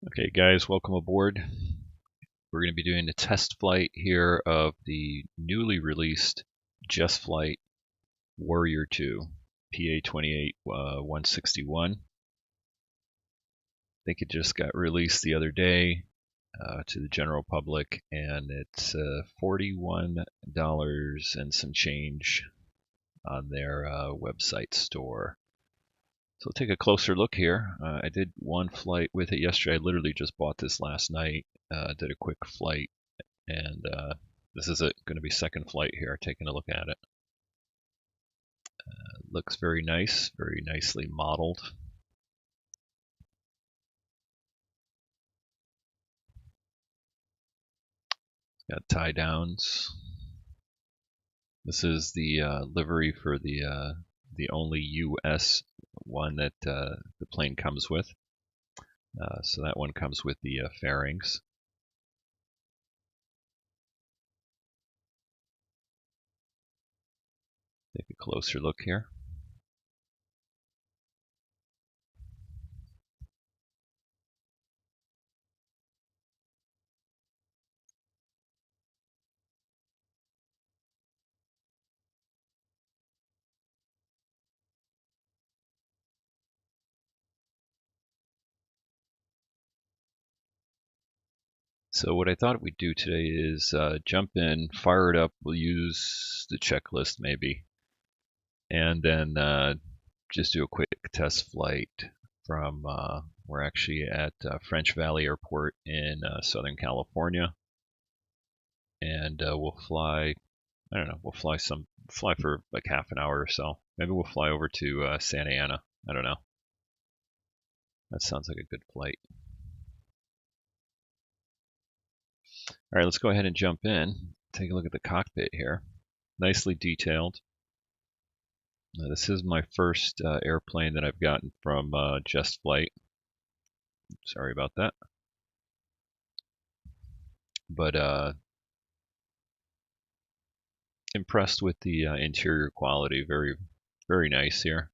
Okay guys, welcome aboard. We're going to be doing a test flight here of the newly released Just Flight Warrior 2 PA-28-161. I think it just got released the other day to the general public, and it's $41 and some change on their website store. So we'll take a closer look here. I did one flight with it yesterday. I literally just bought this last night, did a quick flight, and this is going to be second flight here, taking a look at it. Looks very nice, very nicely modeled. Got tie downs. This is the livery for the only US one that the plane comes with. So that one comes with the fairings. Take a closer look here. So what I thought we'd do today is jump in, fire it up. We'll use the checklist maybe, and then just do a quick test flight from, we're actually at French Valley Airport in Southern California, and we'll fly, I don't know, we'll fly for like half an hour or so. Maybe we'll fly over to Santa Ana. I don't know. That sounds like a good flight. All right, let's go ahead and jump in. Take a look at the cockpit here. Nicely detailed. This is my first airplane that I've gotten from Just Flight. Sorry about that. But impressed with the interior quality. Very, very nice here.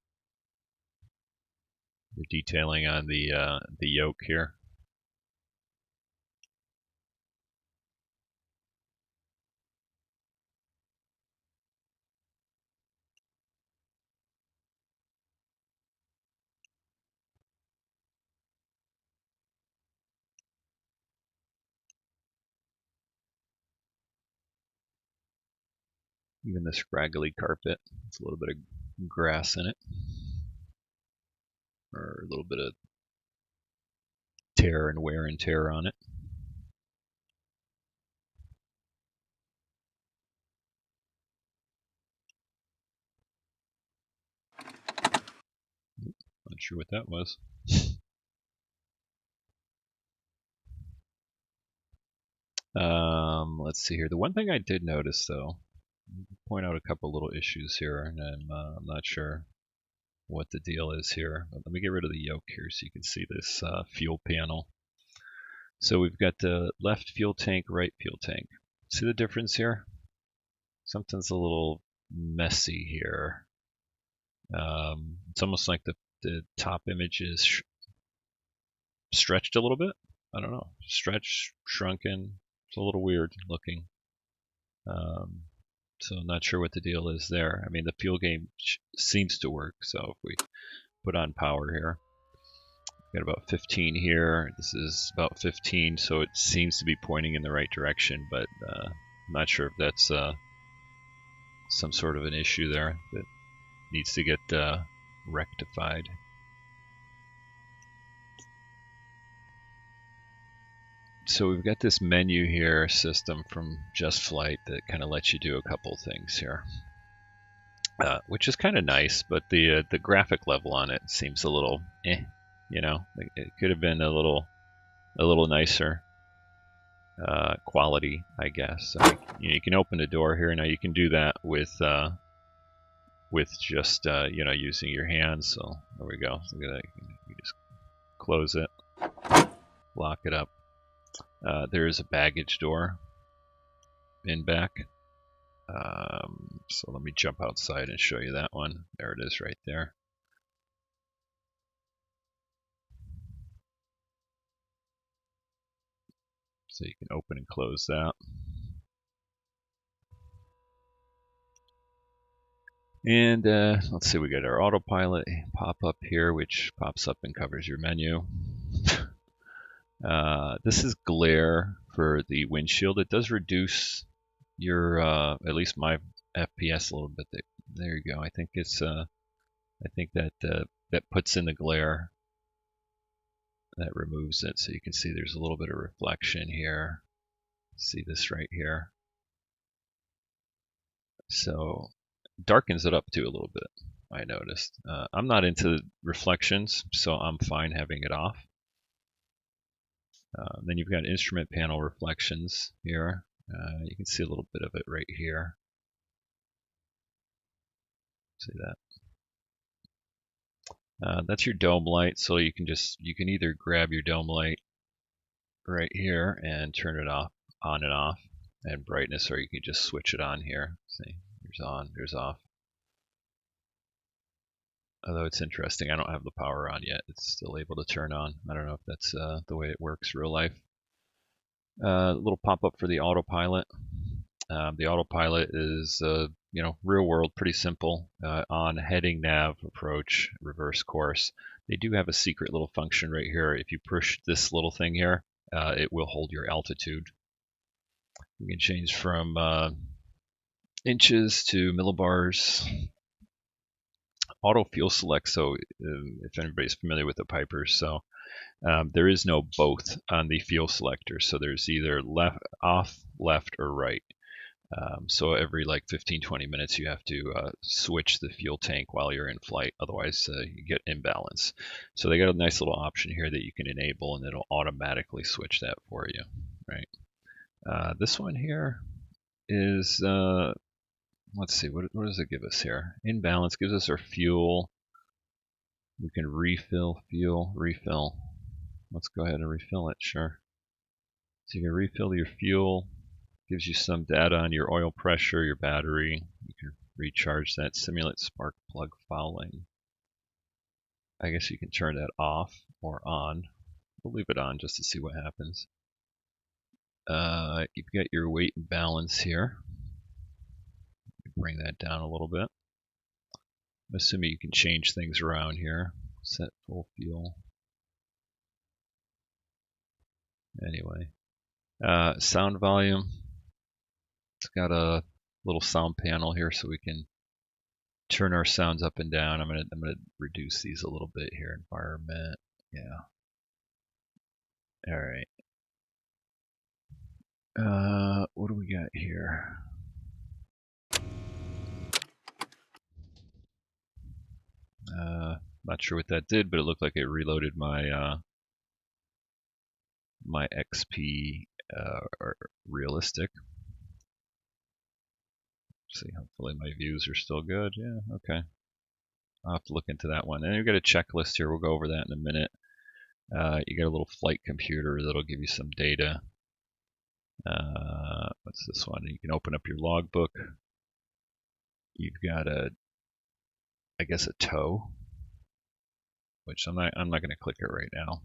The detailing on the yoke here. Even the scraggly carpet. It's a little bit of grass in it, or a little bit of tear and wear and tear on it. Not sure what that was. Let's see here. The one thing I did notice, though, point out a couple little issues here, and I'm not sure what the deal is here. But let me get rid of the yoke here so you can see this fuel panel. So we've got the left fuel tank, right fuel tank. See the difference here? Something's a little messy here. It's almost like the top image is stretched a little bit. I don't know, stretched, shrunken. It's a little weird looking. So I'm not sure what the deal is there. I mean, the fuel gauge seems to work. So if we put on power here, we've got about 15 here. This is about 15, so it seems to be pointing in the right direction, but I'm not sure if that's some sort of an issue there that needs to get rectified. So we've got this menu here system from Just Flight that kind of lets you do a couple things here, which is kind of nice, but the graphic level on it seems a little you know, it could have been a little nicer quality, I guess. So, you can open the door here. Now you can do that with just using your hands. So there we go. Look at that. You just close it, lock it up. There is a baggage door in back. So let me jump outside and show you that one. There it is right there. So you can open and close that. And let's see, we got our autopilot pop-up here, which pops up and covers your menu. This is glare for the windshield. It does reduce your, at least my FPS a little bit. There you go. I think it's, I think that that puts in the glare. That removes it, so you can see there's a little bit of reflection here. See this right here. So darkens it up too a little bit, I noticed. I'm not into reflections, so I'm fine having it off. Then you've got instrument panel reflections here. You can see a little bit of it right here. See that? That's your dome light, so you can either grab your dome light right here and turn it off, on and off, and brightness, or you can just switch it on here. See, there's on, there's off. Although it's interesting, I don't have the power on yet. It's still able to turn on. I don't know if that's the way it works real life. A little pop-up for the autopilot. The autopilot is, you know, real world, pretty simple. On heading, nav, approach, reverse course. They do have a secret little function right here. If you push this little thing here, it will hold your altitude. You can change from inches to millibars. Auto fuel select, so if anybody's familiar with the Pipers, so there is no both on the fuel selector, so there's either left, off, left, or right. So every like 15-20 minutes you have to switch the fuel tank while you're in flight, otherwise you get imbalance. So they got a nice little option here that you can enable, and it'll automatically switch that for you, right? This one here is let's see, what does it give us here? Imbalance gives us our fuel. We can refill fuel, refill. Let's go ahead and refill it, sure. So you can refill your fuel. Gives you some data on your oil pressure, your battery. You can recharge that, simulate spark plug fouling. I guess you can turn that off or on. We'll leave it on just to see what happens. You've got your weight and balance here. Bring that down a little bit. I'm assuming you can change things around here. Set full fuel. Anyway, sound volume. It's got a little sound panel here, so we can turn our sounds up and down. I'm gonna reduce these a little bit here. Environment, yeah. All right. What do we got here? Not sure what that did, but it looked like it reloaded my my XP realistic. See, hopefully my views are still good. Yeah, okay. I'll have to look into that one. And you've got a checklist here. We'll go over that in a minute. You got a little flight computer that'll give you some data. What's this one? You can open up your logbook. You've got I guess a tow, which I'm not going to click it right now.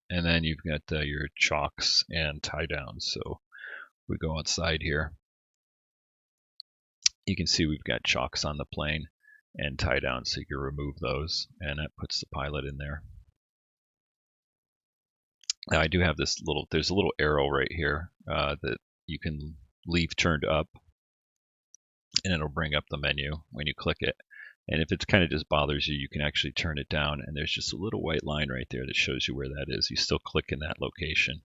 And then you've got your chocks and tie downs. So we go outside here. You can see we've got chocks on the plane and tie downs, so you can remove those, and that puts the pilot in there. Now I do have this little, there's a little arrow right here that you can leave turned up, and it'll bring up the menu when you click it. And if it kind of just bothers you, you can actually turn it down, and there's just a little white line right there that shows you where that is. You still click in that location,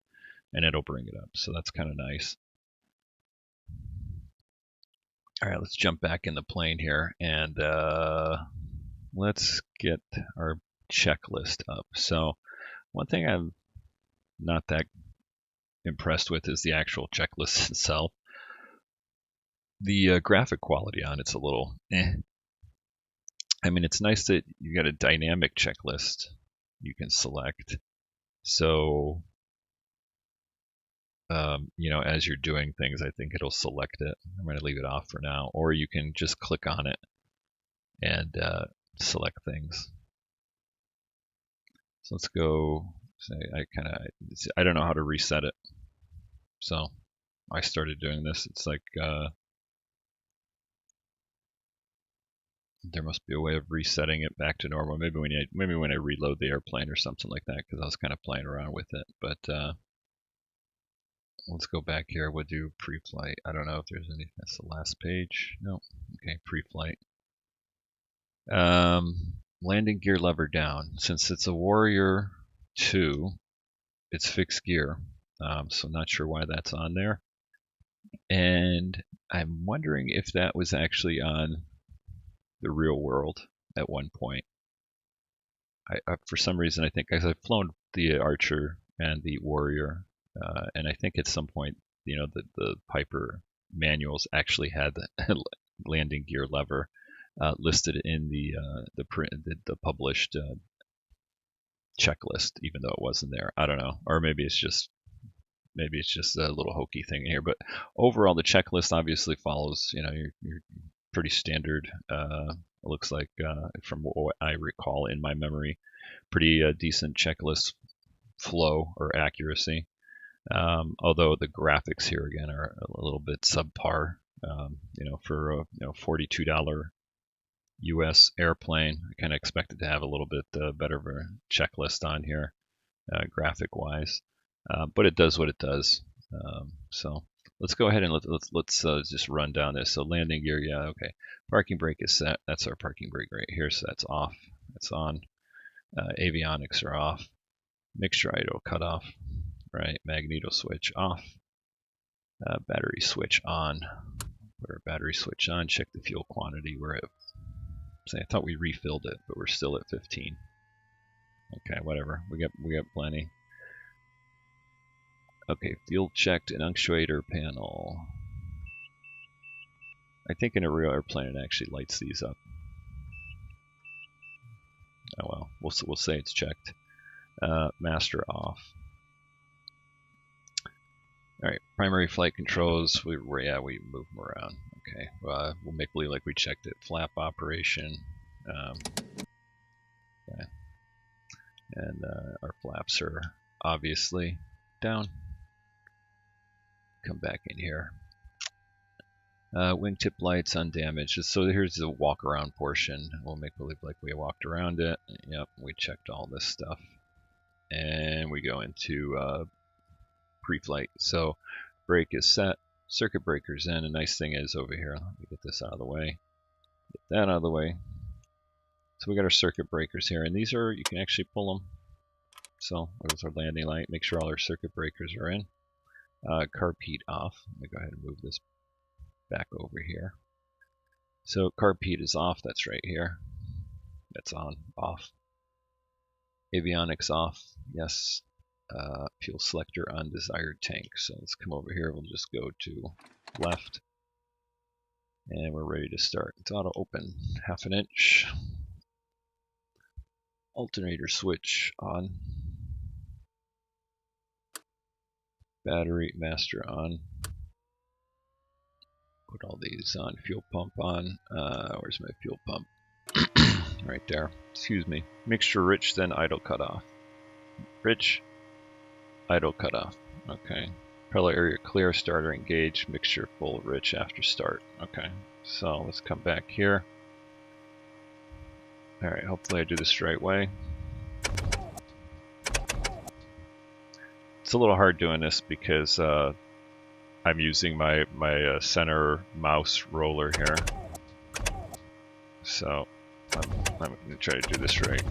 and it'll bring it up, so that's kind of nice. All right, let's jump back in the plane here, and let's get our checklist up. So one thing I'm not that impressed with is the actual checklist itself. The graphic quality on it's a little eh. I mean, it's nice that you got a dynamic checklist you can select. So, you know, as you're doing things, I think it'll select it. I'm going to leave it off for now. Or you can just click on it and select things. So let's go, say, I don't know how to reset it. So I started doing this. It's like there must be a way of resetting it back to normal. Maybe when I reload the airplane or something like that, because I was kind of playing around with it. But let's go back here. We'll do pre-flight. I don't know if there's any. That's the last page. No. Okay, pre-flight. Landing gear lever down. Since it's a Warrior 2, it's fixed gear. So not sure why that's on there. And I'm wondering if that was actually on the real world at one point. I for some reason, I think, I've flown the Archer and the Warrior, and I think at some point, you know, the Piper manuals actually had the landing gear lever listed in the published checklist, even though it wasn't there. I don't know, or maybe it's just a little hokey thing here. But overall, the checklist obviously follows, you know, your pretty standard. It looks like, from what I recall in my memory, pretty decent checklist flow or accuracy. Although the graphics here again are a little bit subpar. You know, for a $42 U.S. airplane, I kind of expected to have a little bit better of a checklist on here, graphic-wise. But it does what it does. So let's go ahead and let's just run down this. So landing gear, yeah, okay. Parking brake is set. That's our parking brake right here. So that's off. That's on. Avionics are off. Mixture idle cut off. Right. Magneto switch off. Battery switch on. Put our battery switch on. Check the fuel quantity. We're at. I thought we refilled it, but we're still at 15. Okay, whatever. We got plenty. Okay, fuel checked and actuator panel. I think in a real airplane it actually lights these up. Oh well, we'll say it's checked. Master off. All right, primary flight controls. We move them around. Okay, we'll make believe like we checked it. Flap operation. Okay. And our flaps are obviously down. Come back in here. Wingtip lights undamaged. So here's the walk around portion. We'll make believe like we walked around it. Yep, we checked all this stuff. And we go into pre-flight. So brake is set. Circuit breaker's in. A nice thing is over here, let me get this out of the way. Get that out of the way. So we got our circuit breakers here. And these are, you can actually pull them. So there's our landing light. Make sure all our circuit breakers are in. Carb heat off. Let me go ahead and move this back over here. So carb heat is off. That's right here. That's on. Off. Avionics off. Yes. Fuel selector on desired tank. So let's come over here. We'll just go to left. And we're ready to start. It's auto open. 1/2 inch. Alternator switch on. Battery master on. Put all these on. Fuel pump on. Where's my fuel pump? Right there. Excuse me. Mixture rich, then idle cutoff. Rich, idle cutoff. Okay. Propeller area clear, starter engaged, mixture full, rich after start. Okay. So let's come back here. Alright, hopefully I do this the right way. It's a little hard doing this because I'm using my center mouse roller here. So I'm going to try to do this right.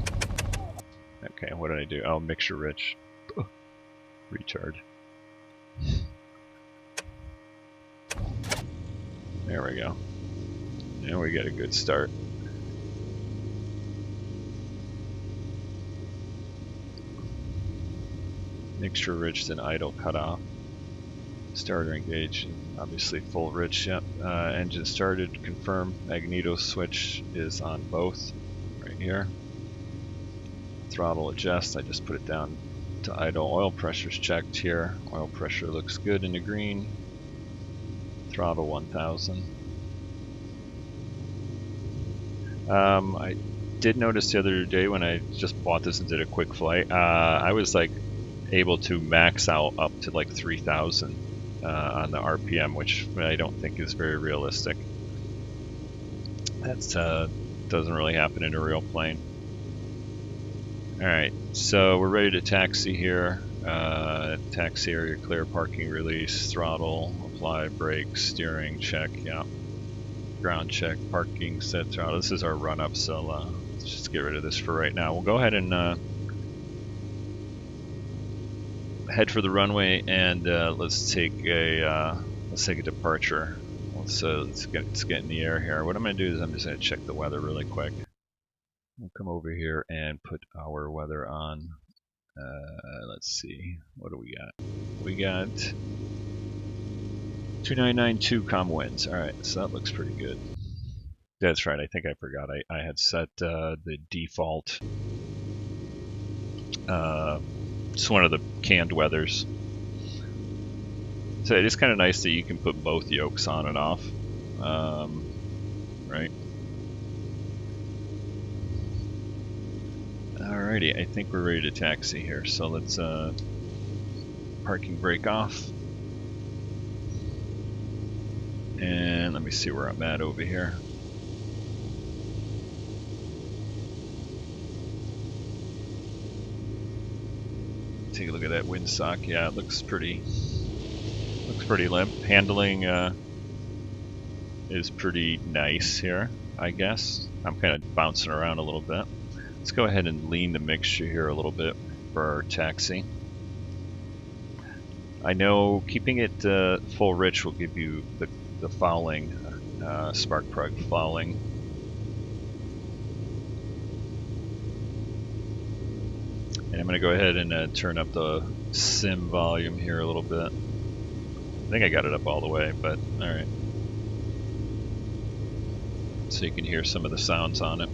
Okay, what did I do? Oh, mixture rich. Retard. There we go. And we get a good start. Mixture rich, then idle cutoff. Starter engaged, obviously full rich. Yep. Engine started. Confirm. Magneto switch is on both. Right here. Throttle adjust. I just put it down to idle. Oil pressure's checked here. Oil pressure looks good in the green. Throttle 1000. I did notice the other day when I just bought this and did a quick flight, I was like able to max out up to like 3000 on the RPM, which I don't think is very realistic. That doesn't really happen in a real plane. Alright, so we're ready to taxi here. Taxi area clear, parking release, throttle, apply, brake, steering, check, yeah. Ground check, parking, set throttle. This is our run up, so let's just get rid of this for right now. We'll go ahead and head for the runway, and let's take a departure. Let's get in the air here. What I'm going to do is I'm just going to check the weather really quick. We'll come over here and put our weather on. Let's see, what do we got? We got 2992 com winds. Alright, so that looks pretty good. That's right, I think I forgot. I had set the default. It's one of the canned weathers. So it is kind of nice that you can put both yokes on and off. Right? Alrighty, I think we're ready to taxi here. So let's parking brake off. And let me see where I'm at over here. Take a look at that windsock. Yeah, it looks pretty limp. Handling is pretty nice here, I guess. I'm kind of bouncing around a little bit. Let's go ahead and lean the mixture here a little bit for our taxi. I know keeping it full rich will give you the fouling, spark plug fouling. And I'm going to go ahead and turn up the sim volume here a little bit. I think I got it up all the way, but alright. So you can hear some of the sounds on it.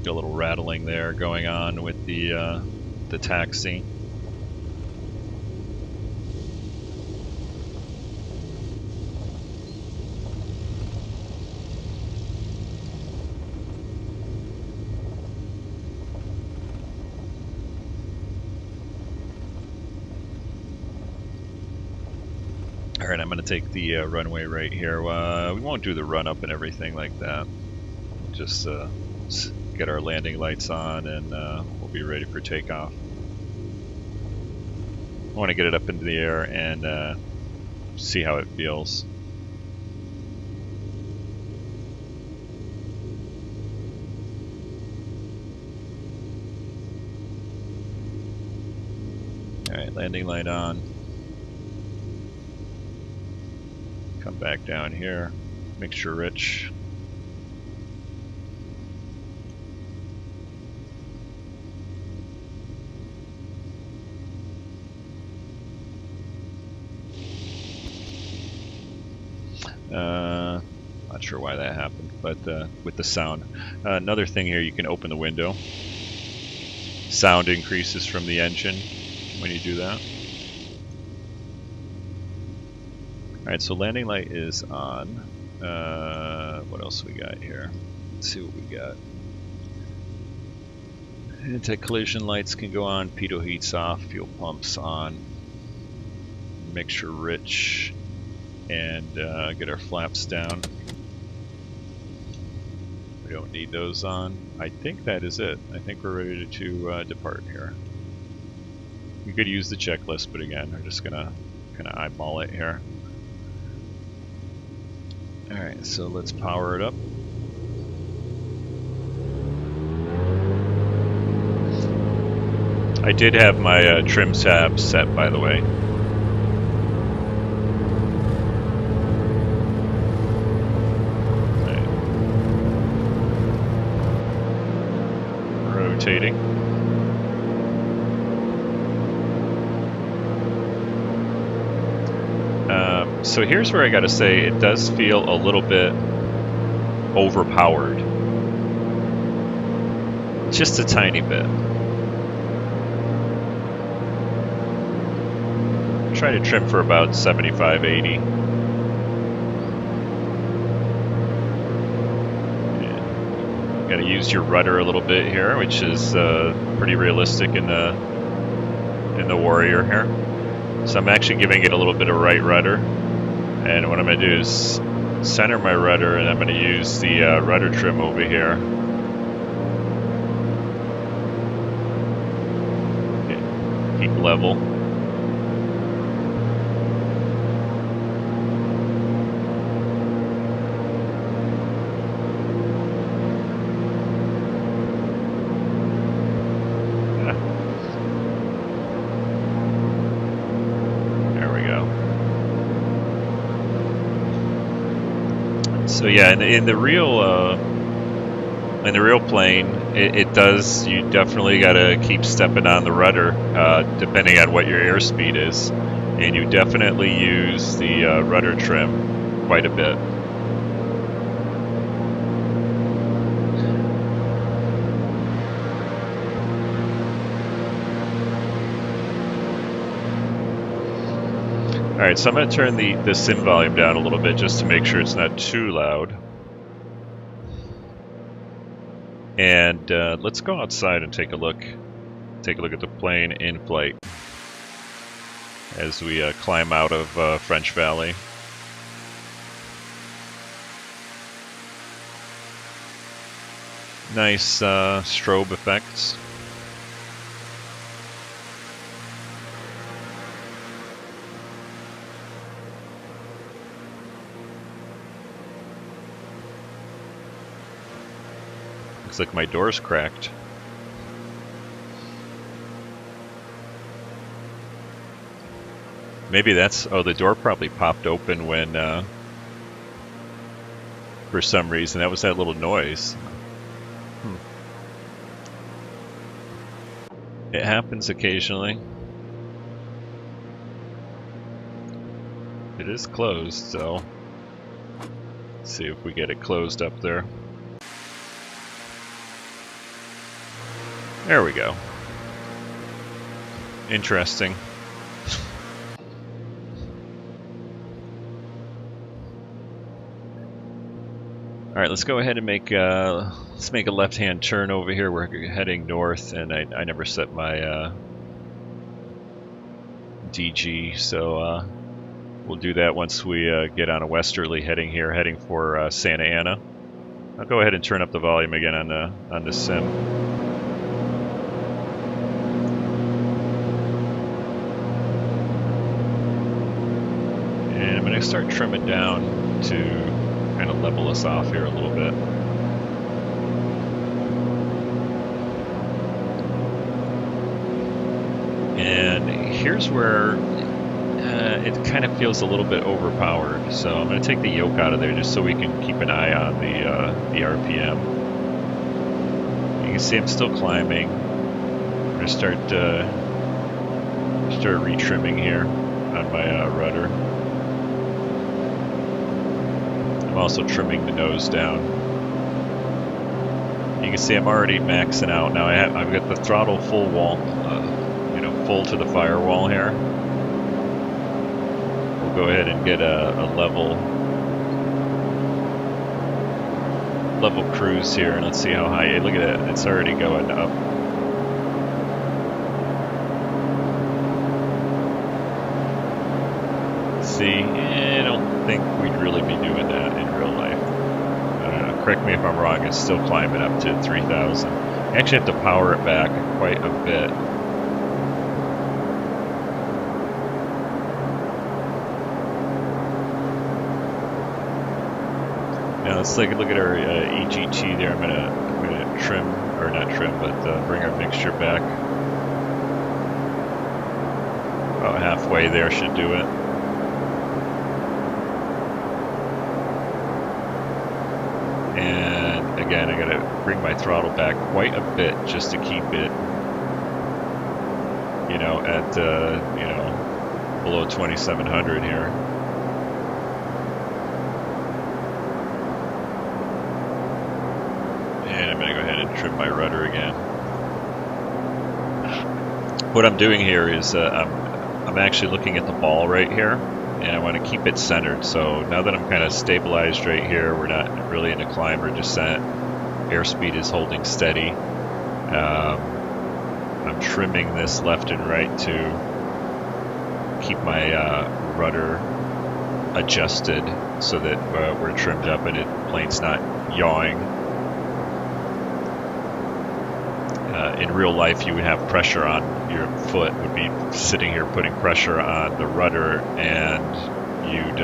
Got a little rattling there going on with the taxi. Alright, I'm going to take the runway right here. We won't do the run up and everything like that. We'll just get our landing lights on, and we'll be ready for takeoff. I want to get it up into the air and see how it feels. Alright, landing light on. Come back down here, mixture rich. Not sure why that happened, but with the sound. Another thing here, you can open the window. Sound increases from the engine when you do that. Alright, so landing light is on. What else we got here? Let's see what we got. Anti-collision lights can go on, pitot heat's off, fuel pumps on, mixture rich, and get our flaps down. We don't need those on. I think that is it. I think we're ready to depart here. We could use the checklist, but again, we're just gonna kind of eyeball it here. Alright, so let's power it up. I did have my trim tab set, by the way. Right. Rotating. So here's where I gotta say, it does feel a little bit overpowered. Just a tiny bit. Try to trim for about 75, 80. Yeah. Gotta use your rudder a little bit here, which is pretty realistic in the Warrior here. So I'm actually giving it a little bit of right rudder. And what I'm going to do is center my rudder, and I'm going to use the rudder trim over here. Keep level. So yeah, in the real plane, it does. You definitely got to keep stepping on the rudder, depending on what your airspeed is, and you definitely use the rudder trim quite a bit. Alright, so I'm going to turn the sim volume down a little bit just to make sure it's not too loud. And let's go outside and take a look at the plane in flight as we climb out of French Valley. Nice strobe effects. Looks like my door's cracked. Maybe that's... oh, the door probably popped open when... for some reason. That was that little noise. It happens occasionally. It is closed, so... let's see if we get it closed up there. There we go. Interesting. All right, let's go ahead and make a left-hand turn over here. We're heading north, and I never set my DG, so we'll do that once we get on a westerly heading here, heading for Santa Ana. I'll go ahead and turn up the volume again on the sim. I'm going to start trimming down to kind of level us off here a little bit. And here's where it kind of feels a little bit overpowered. So I'm going to take the yoke out of there just so we can keep an eye on the RPM. You can see I'm still climbing. I'm going to start retrimming here on my rudder. I'm also trimming the nose down. You can see I'm already maxing out. Now I've got the throttle full wall, full to the firewall here. We'll go ahead and get a level cruise here, and let's see how high. Look at that, it's already going up. See, I don't think we'd really be doing that in real life. Correct me if I'm wrong, it's still climbing up to 3,000. I actually have to power it back quite a bit. Now let's take a look at our EGT there. I'm gonna trim, or not trim, but bring our mixture back. About halfway there should do it. And again, I gotta bring my throttle back quite a bit just to keep it, at below 2,700 here. And I'm gonna go ahead and trim my rudder again. What I'm doing here is I'm actually looking at the ball right here, and I want to keep it centered. So now that I'm kind of stabilized right here, we're not really in a climb or descent. Airspeed is holding steady. I'm trimming this left and right to keep my rudder adjusted so that we're trimmed up and the plane's not yawing. In real life, you would have pressure on your foot, would be sitting here putting pressure on the rudder, and you'd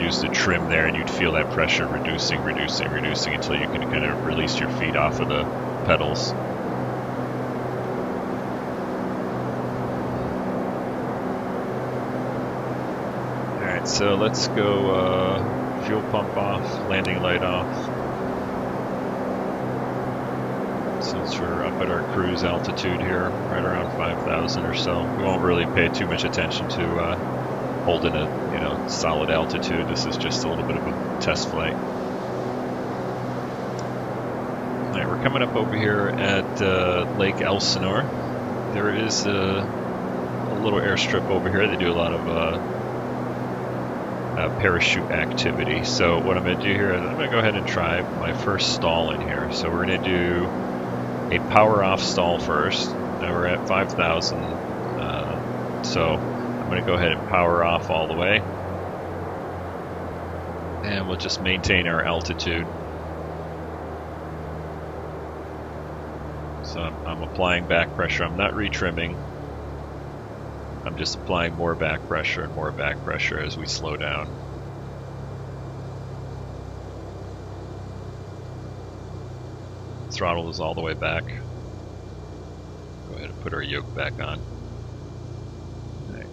use the trim there, and you'd feel that pressure reducing until you can kind of release your feet off of the pedals. Alright, so let's go fuel pump off, landing light off. Since we're up at our cruise altitude here, right around 5,000 or so, we won't really pay too much attention to holding a solid altitude. This is just a little bit of a test flight. All right, we're coming up over here at Lake Elsinore. There is a little airstrip over here. They do a lot of parachute activity. So what I'm going to do here is I'm going to go ahead and try my first stall in here. So we're going to do a power off stall first. Now we're at 5,000, so I'm going to go ahead and power off all the way, and we'll just maintain our altitude. So I'm applying back pressure. I'm not retrimming. I'm just applying more back pressure and more back pressure as we slow down. Throttle is all the way back. Go ahead and put our yoke back on. Right.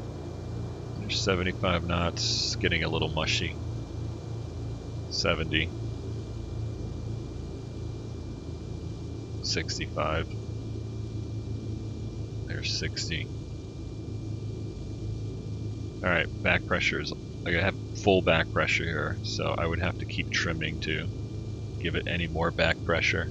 There's 75 knots, getting a little mushy. 70. 65. There's 60. Alright, back pressure is, I have full back pressure here, so I would have to keep trimming to give it any more back pressure.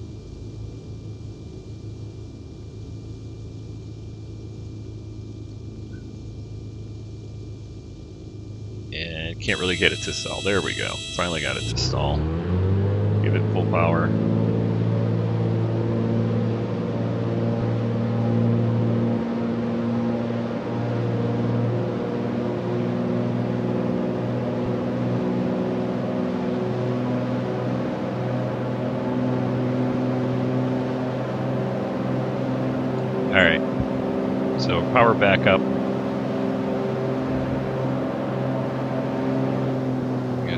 And can't really get it to stall. There we go. Finally got it to stall. Give it full power. Alright. So power back up.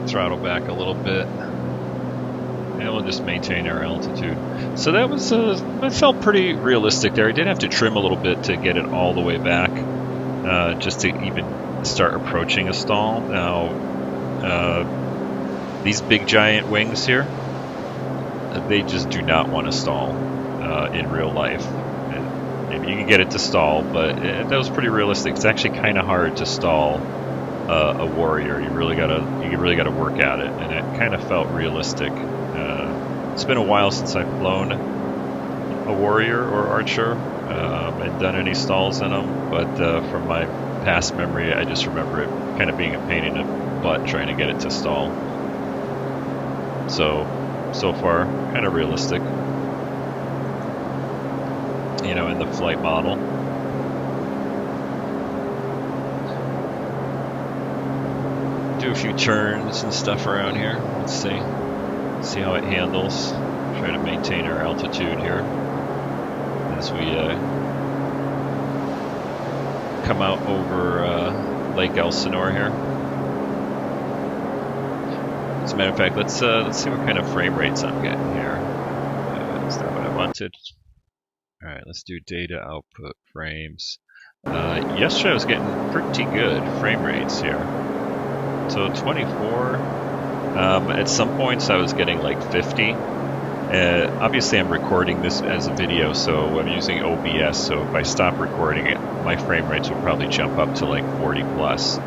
Throttle back a little bit, and we'll just maintain our altitude. So that was that felt pretty realistic there. I did have to trim a little bit to get it all the way back, just to even start approaching a stall. Now, these big giant wings here, they just do not want to stall in real life. And maybe you can get it to stall, but that was pretty realistic. It's actually kind of hard to stall a Warrior. You really gotta work at it, and it kind of felt realistic. It's been a while since I've flown a Warrior or Archer and done any stalls in them, but from my past memory, I just remember it kind of being a pain in the butt trying to get it to stall. So far, kind of realistic, in the flight model. Do a few turns and stuff around here. Let's see how it handles. Try to maintain our altitude here as we come out over Lake Elsinore here. As a matter of fact, let's see what kind of frame rates I'm getting here. Is that what I wanted? All right, let's do data output frames. Yesterday I was getting pretty good frame rates here. So 24, at some points I was getting like 50. Obviously I'm recording this as a video, so I'm using OBS, so if I stop recording it, my frame rates will probably jump up to like 40 plus,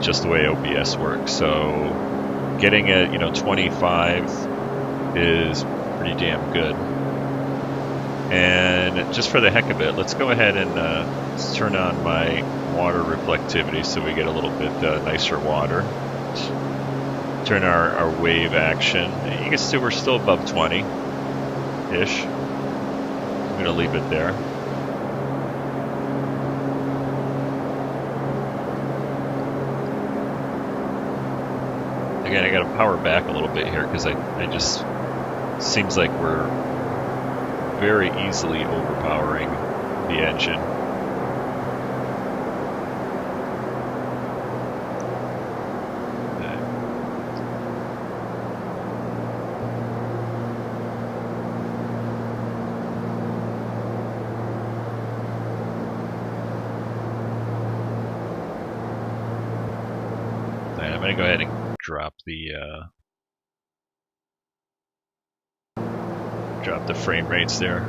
just the way OBS works. So getting at 25 is pretty damn good. And just for the heck of it, let's go ahead and let's turn on my water reflectivity so we get a little bit nicer water. Turn our wave action. You can see we're still above 20-ish. I'm going to leave it there. again, I got to power back a little bit here because I just seems like we're very easily overpowering the engine. I'm going to go ahead and drop the frame rates there.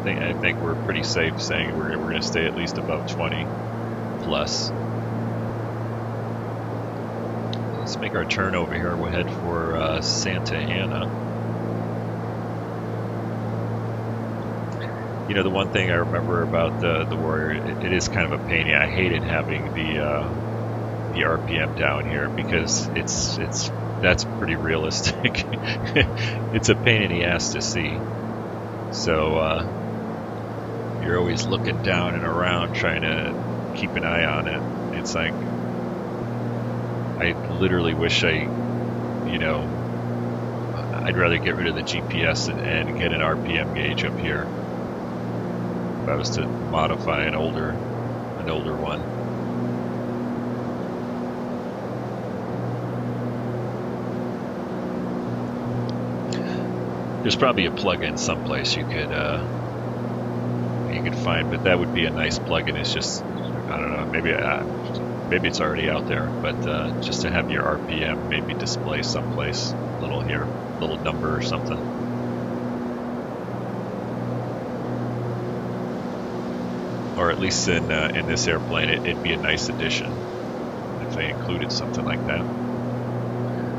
I think we're pretty safe saying we're going to stay at least above 20 plus. Let's make our turn over here. We'll head for Santa Ana. You know, the one thing I remember about the Warrior, it is kind of a pain. I hated having the RPM down here because that's pretty realistic. It's a pain in the ass to see. So you're always looking down and around trying to keep an eye on it. It's like I literally wish I'd rather get rid of the GPS and get an RPM gauge up here if I was to modify an older one. There's probably a plugin someplace you could find, but that would be a nice plugin. It's just, I don't know, maybe it's already out there, but just to have your RPM maybe display someplace, little number or something. Or at least in this airplane, it'd be a nice addition if they included something like that.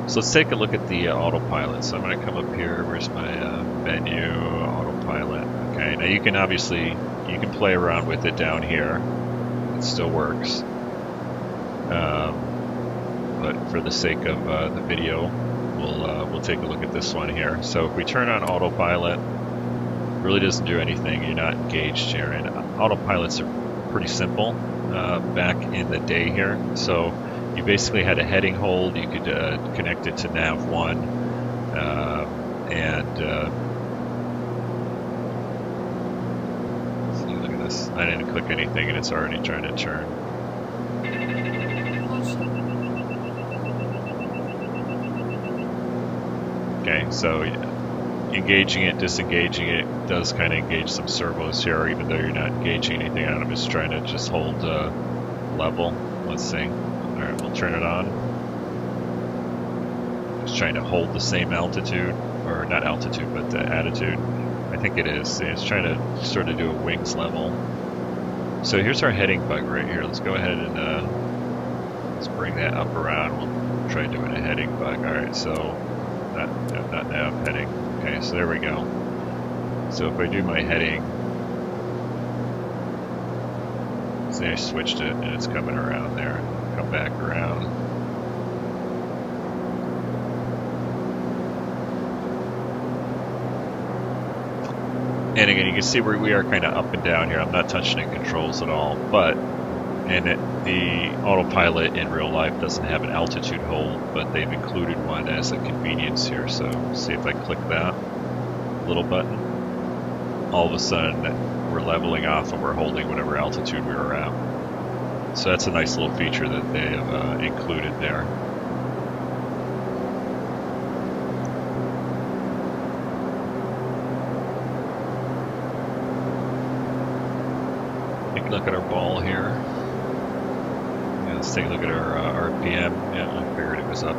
So let's take a look at the Autopilot. So I'm going to come up here. Where's my menu? Autopilot. Okay, now you can play around with it down here. It still works. But for the sake of the video, we'll take a look at this one here. So if we turn on Autopilot, it really doesn't do anything. You're not engaged here. And Autopilots are pretty simple back in the day here. So you basically had a heading hold. You could connect it to nav1, see, look at this. I didn't click anything, and it's already trying to turn. Okay, so engaging it, disengaging it does kind of engage some servos here, even though you're not engaging anything on them. It's trying to just hold level. Let's see. Alright, we'll turn it on. It's trying to hold the same altitude, or not altitude, but attitude. I think it is. It's trying to sort of do a wings level. So here's our heading bug right here. Let's go ahead and let's bring that up around. We'll try doing a heading bug. Alright, so not nav, heading. Okay, so there we go. So if I do my heading, see, I switched it and it's coming around there. Come back around. And again, you can see where we are kind of up and down here. I'm not touching the controls at all, but the Autopilot in real life doesn't have an altitude hold, but they've included one as a convenience here. So see if I click that little button, all of a sudden we're leveling off and we're holding whatever altitude we were at. So that's a nice little feature that they have included there. Take a look at our ball here. Yeah, let's take a look at our RPM. Yeah, I figured it was up.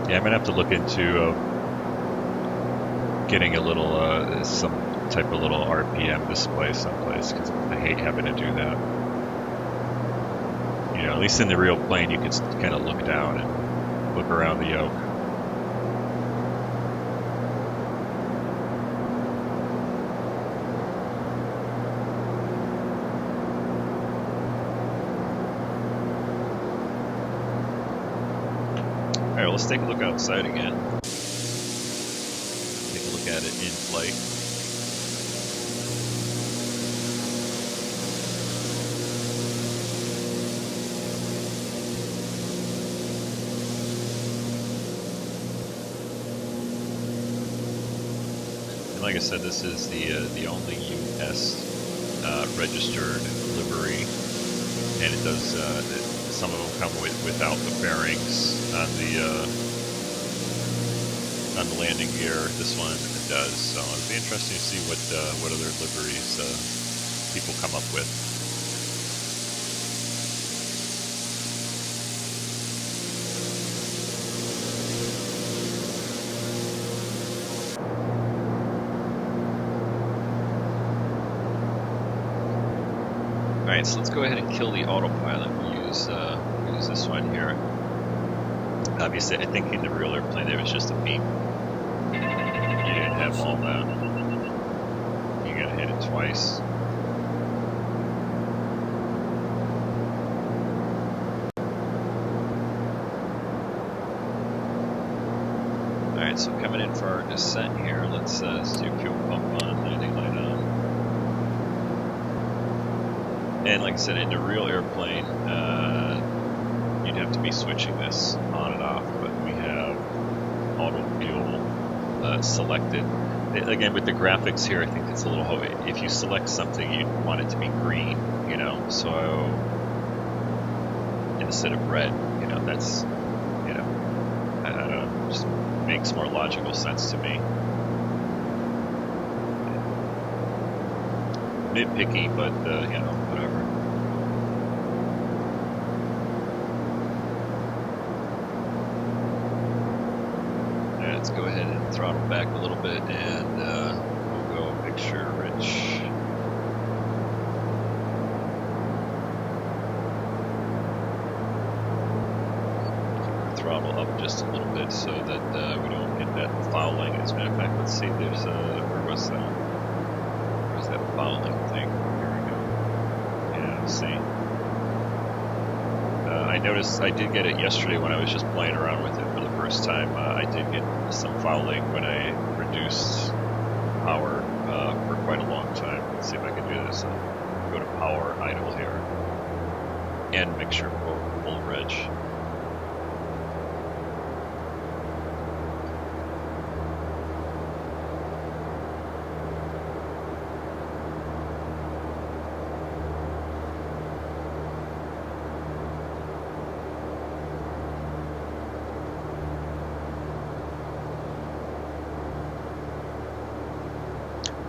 Yeah, I'm gonna have to look into getting a little some type of little RPM display someplace, because I hate having to do that. You know, at least in the real plane, you can kind of look down and look around the yoke. Alright, let's take a look outside again. Take a look at it in flight. And like I said, this is the only U.S. Registered livery, and it does. Some of them come without the fairings on the landing gear. This one does. So it'll be interesting to see what other liveries people come up with. Alright, so let's go ahead and kill the autopilot. We'll use this one here. Obviously, I think in the real airplane there was just a beep. You didn't have all that. You gotta hit it twice. Alright, so coming in for our descent here, let's do fuel pump on, landing light on. And like I said, in the real airplane, you'd have to be switching this on and off, but we have auto fuel selected. Again, with the graphics here, I think it's a little, if you select something, you want it to be green, you know, so instead of red, you know, that's, you know, I don't know, just makes more logical sense to me. Nitpicky, but you know, whatever. Yeah, let's go ahead and throttle back a little bit, and we'll go picture rich. Throttle up just a little bit so that we don't get that fouling. As a matter of fact, let's see. There's where was that? That fouling thing. Here we go. Yeah, see. I noticed I did get it yesterday when I was just playing around with it for the first time. I did get some fouling when I reduced power for quite a long time. Let's see if I can do this. Go to power idle here and mixture full reg.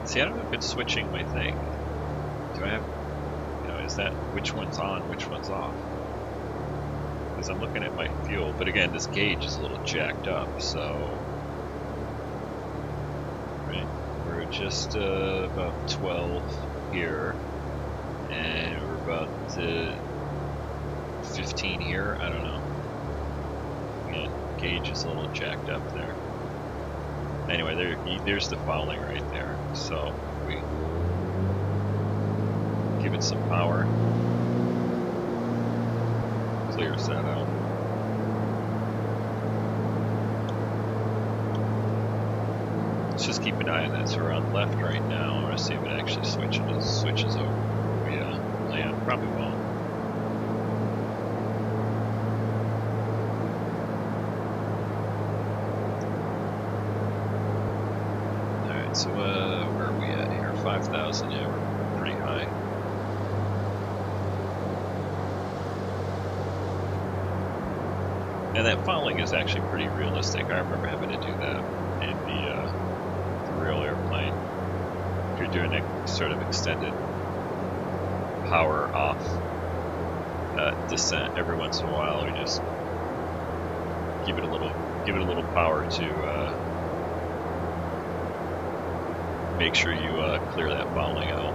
See, I don't have good switching my thing. Do I have, you know, is that which one's on, which one's off? Because I'm looking at my fuel, but again, this gauge is a little jacked up, so. Right, we're just about 12 here, and we're about 15 here, I don't know. Again, gauge is a little jacked up there. Anyway, there's the fouling right there. So we give it some power, clears that out. Let's just keep an eye on that. So we're on left right now. I want to see if it actually switches over. Yeah, land probably won't. So where are we at here? 5,000, yeah, we're pretty high. And that fouling is actually pretty realistic. I remember having to do that in the real airplane. If you're doing a sort of extended power off descent, every once in a while, you just give it a little power to make sure you clear that fouling out.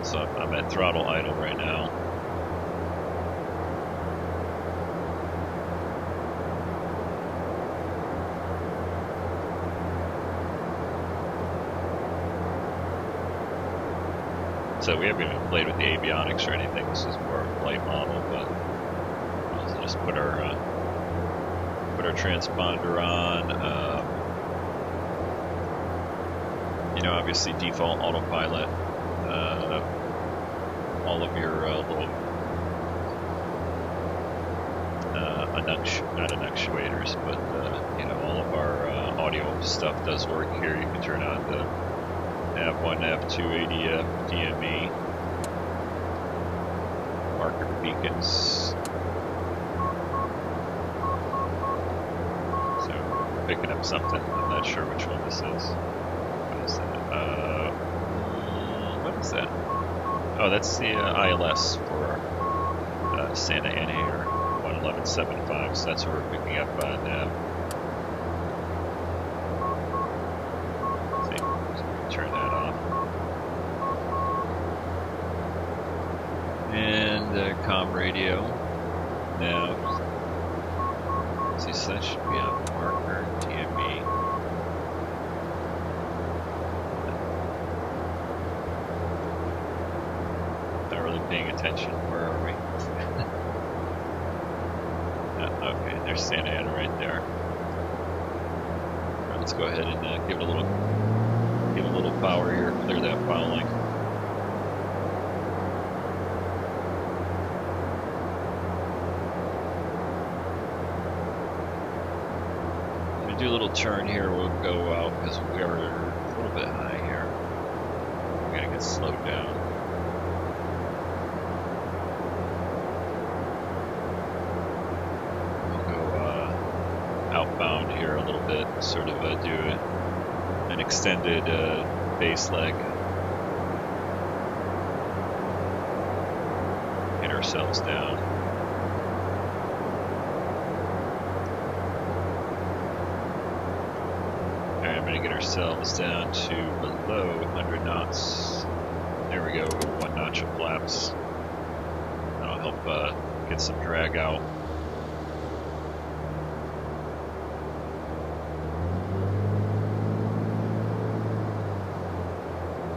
So I'm at throttle idle right now. So we haven't even played with the avionics or anything. This is more of a flight model, but we'll just put our transponder on. You know, obviously default autopilot. All of your little not an actuators, but you know, all of our audio stuff does work here. You can turn on the Nav1, Nav2, ADF, DME, marker beacons. So picking up something. I'm not sure which one this is. What is that? What is that? Oh, that's the ILS for Santa Ana here, 111.75. So that's what we're picking up on nav. See, so we can turn that off. And comm radio. Now, see, so that should be on marker, DME. Not really paying attention. Where are we? Okay, there's Santa Ana right there. All right, let's go ahead and give it a little power here, clear that fouling. Do a little turn here, we'll go out because we are a little bit high here. We're gonna get slowed down. We'll go outbound here a little bit, sort of do an extended base leg. Get ourselves down. Get ourselves down to below 100 knots. There we go, 1 notch of flaps. That'll help get some drag out.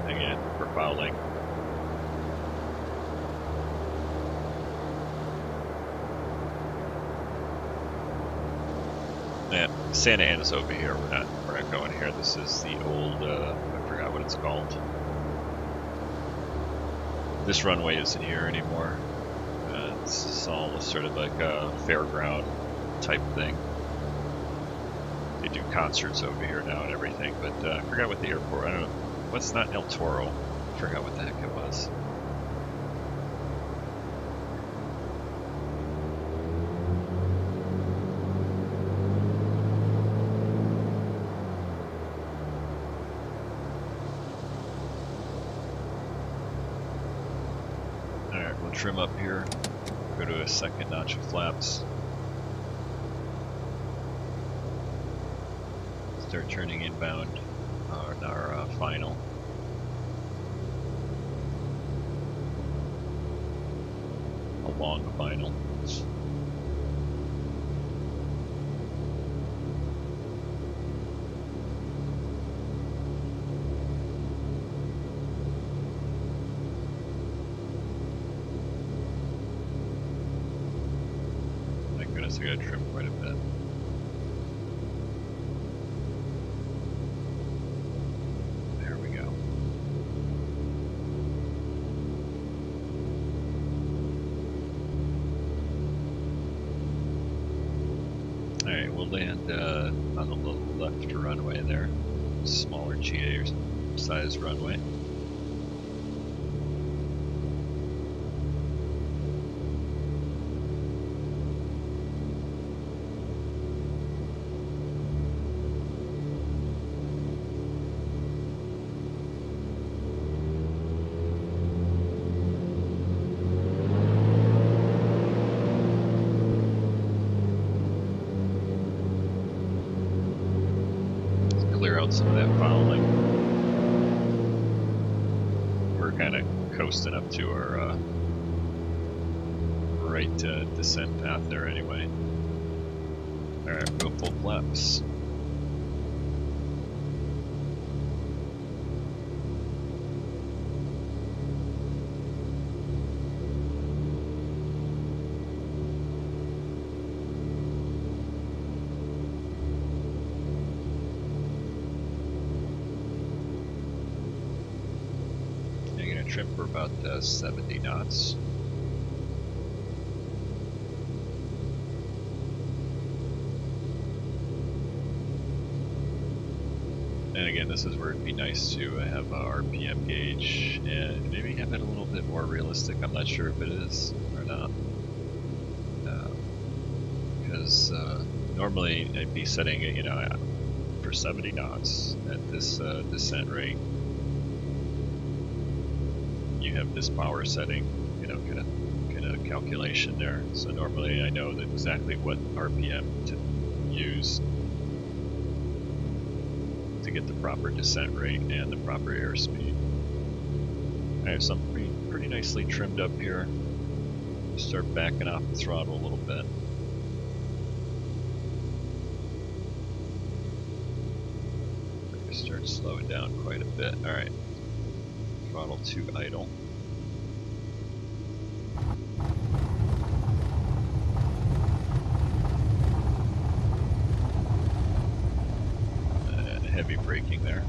Again, for fouling. Yeah, Santa Ana's over here. We're not going here. This is the old, I forgot what it's called. This runway isn't here anymore. This is all sort of like a fairground type thing. They do concerts over here now and everything, but I forgot what the airport, I don't know, what's not El Toro? I forgot what the heck it was. Trim up here, go to a second notch of flaps, start turning inbound on our final. A long final. I gotta trim quite a bit. There we go. Alright, we'll land on the little left runway there. Smaller GA size runway. Some of that fouling. We're kind of coasting up to our right descent path there anyway. Alright, we'll go full flaps. Trim for about 70 knots. again, this is where it'd be nice to have a RPM gauge and maybe have it a little bit more realistic. I'm not sure if it is or not. Because normally I'd be setting it, you know, for 70 knots at this descent rate. You have this power setting, you know, kind of calculation there. So normally I know that exactly what RPM to use to get the proper descent rate and the proper airspeed. I have something pretty nicely trimmed up here. Start backing off the throttle a little bit. Start slowing down quite a bit. Alright. Throttle to idle. Heavy braking there.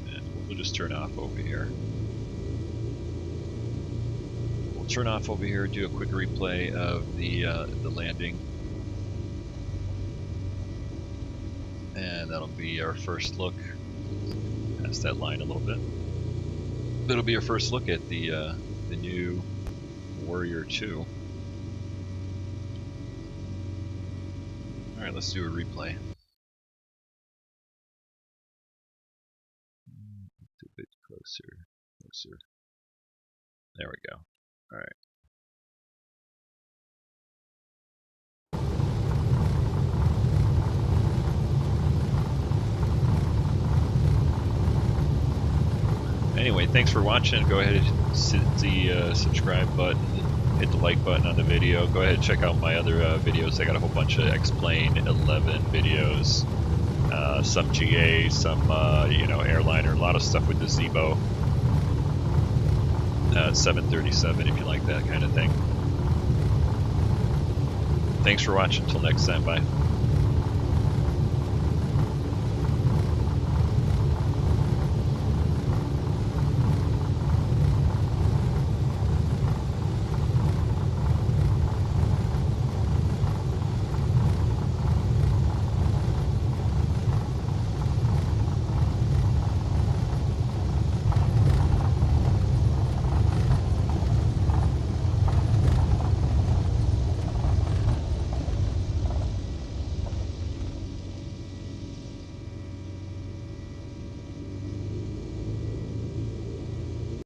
And we'll just turn off over here. We'll turn off over here, do a quick replay of the landing. And that'll be our first look. Past that line a little bit. That'll be our first look at the new Warrior 2. Alright, let's do a replay. A bit closer. There we go. Alright. Anyway, thanks for watching. Go ahead and hit the subscribe button, hit the like button on the video. Go ahead and check out my other videos. I got a whole bunch of X-Plane 11 videos, some GA, some you know, airliner, a lot of stuff with the Zibo 737 if you like that kind of thing. Thanks for watching. Until next time, bye.